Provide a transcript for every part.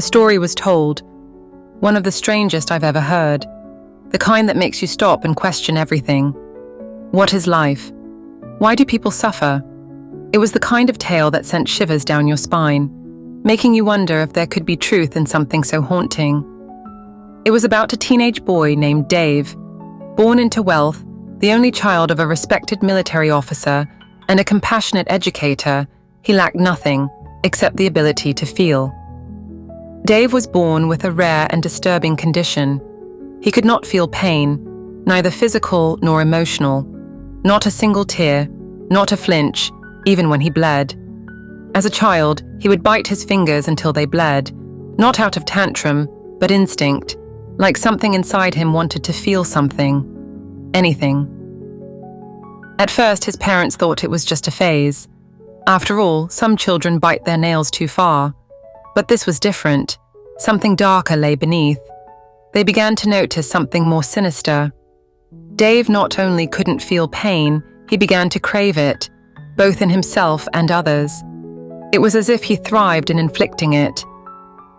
A story was told, one of the strangest I've ever heard, the kind that makes you stop and question everything. What is life? Why do people suffer? It was the kind of tale that sent shivers down your spine, making you wonder if there could be truth in something so haunting. It was about a teenage boy named Dave, born into wealth, the only child of a respected military officer and a compassionate educator. He lacked nothing except the ability to feel. Dave was born with a rare and disturbing condition. He could not feel pain, neither physical nor emotional. Not a single tear, not a flinch, even when he bled. As a child, he would bite his fingers until they bled, not out of tantrum, but instinct, like something inside him wanted to feel something, anything. At first, his parents thought it was just a phase. After all, some children bite their nails too far. But this was different. Something darker lay beneath. They began to notice something more sinister. Dave not only couldn't feel pain, he began to crave it, both in himself and others. It was as if he thrived in inflicting it.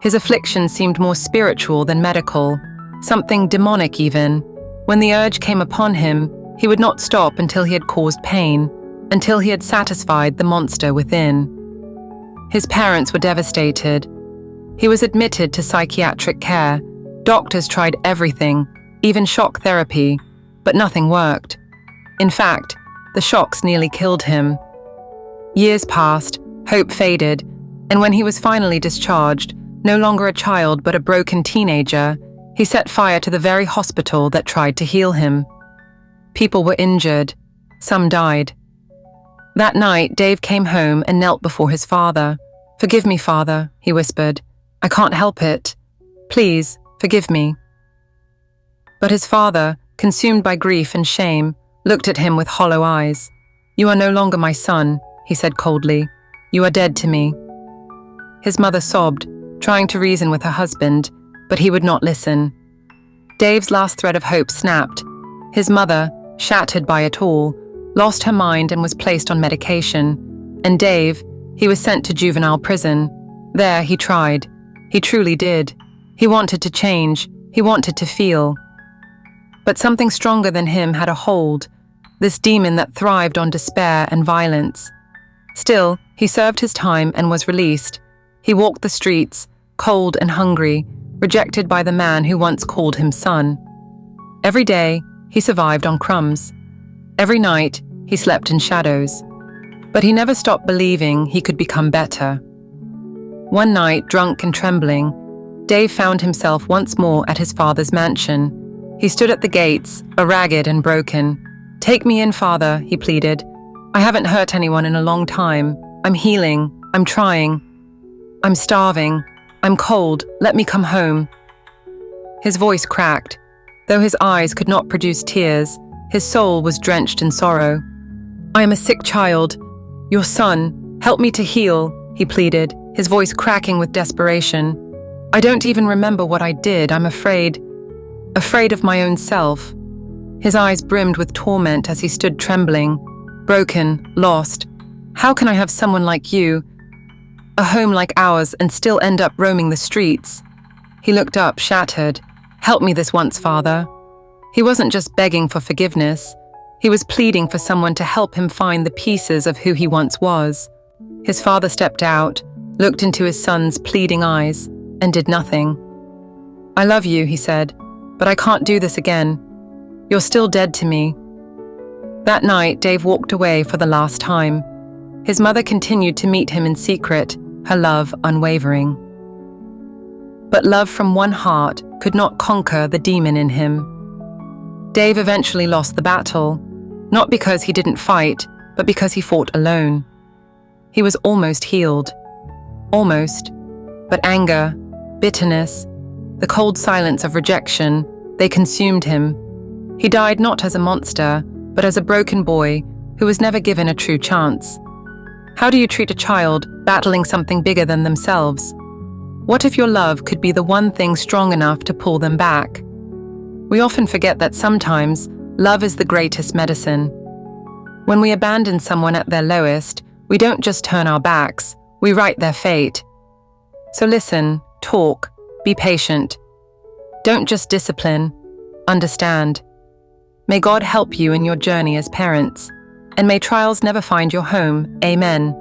His affliction seemed more spiritual than medical, something demonic even. When the urge came upon him, he would not stop until he had caused pain, until he had satisfied the monster within. His parents were devastated. He was admitted to psychiatric care. Doctors tried everything, even shock therapy, but nothing worked. In fact, the shocks nearly killed him. Years passed, hope faded, and when he was finally discharged, no longer a child but a broken teenager, he set fire to the very hospital that tried to heal him. People were injured. Some died. That night, Dave came home and knelt before his father. "Forgive me, Father," he whispered. "I can't help it. Please, forgive me." But his father, consumed by grief and shame, looked at him with hollow eyes. "You are no longer my son," he said coldly. "You are dead to me." His mother sobbed, trying to reason with her husband, but he would not listen. Dave's last thread of hope snapped. His mother, shattered by it all, lost her mind and was placed on medication. And Dave, he was sent to juvenile prison. There he tried. He truly did. He wanted to change. He wanted to feel. But something stronger than him had a hold, this demon that thrived on despair and violence. Still, he served his time and was released. He walked the streets, cold and hungry, rejected by the man who once called him son. Every day, he survived on crumbs. Every night, he slept in shadows. But he never stopped believing he could become better. One night, drunk and trembling, Dave found himself once more at his father's mansion. He stood at the gates, ragged and broken. "Take me in, Father," he pleaded. "I haven't hurt anyone in a long time. I'm healing. I'm trying. I'm starving. I'm cold. Let me come home." His voice cracked. Though his eyes could not produce tears, his soul was drenched in sorrow. "I am a sick child. Your son. Help me to heal," he pleaded, his voice cracking with desperation. "I don't even remember what I did. I'm afraid of my own self." His eyes brimmed with torment as he stood trembling, broken, lost. "How can I have someone like you, a home like ours, and still end up roaming the streets?" He looked up, shattered. "Help me this once, Father." He wasn't just begging for forgiveness. He was pleading for someone to help him find the pieces of who he once was. His father stepped out, looked into his son's pleading eyes, and did nothing. "I love you," he said, "but I can't do this again. You're still dead to me." That night, Dave walked away for the last time. His mother continued to meet him in secret, her love unwavering. But love from one heart could not conquer the demon in him. Dave eventually lost the battle, not because he didn't fight, but because he fought alone. He was almost healed. Almost. But anger, bitterness, the cold silence of rejection, they consumed him. He died not as a monster, but as a broken boy who was never given a true chance. How do you treat a child battling something bigger than themselves? What if your love could be the one thing strong enough to pull them back? We often forget that sometimes love is the greatest medicine. When we abandon someone at their lowest, we don't just turn our backs, we write their fate. So listen, talk, be patient. Don't just discipline, understand. May God help you in your journey as parents, and may trials never find your home. Amen.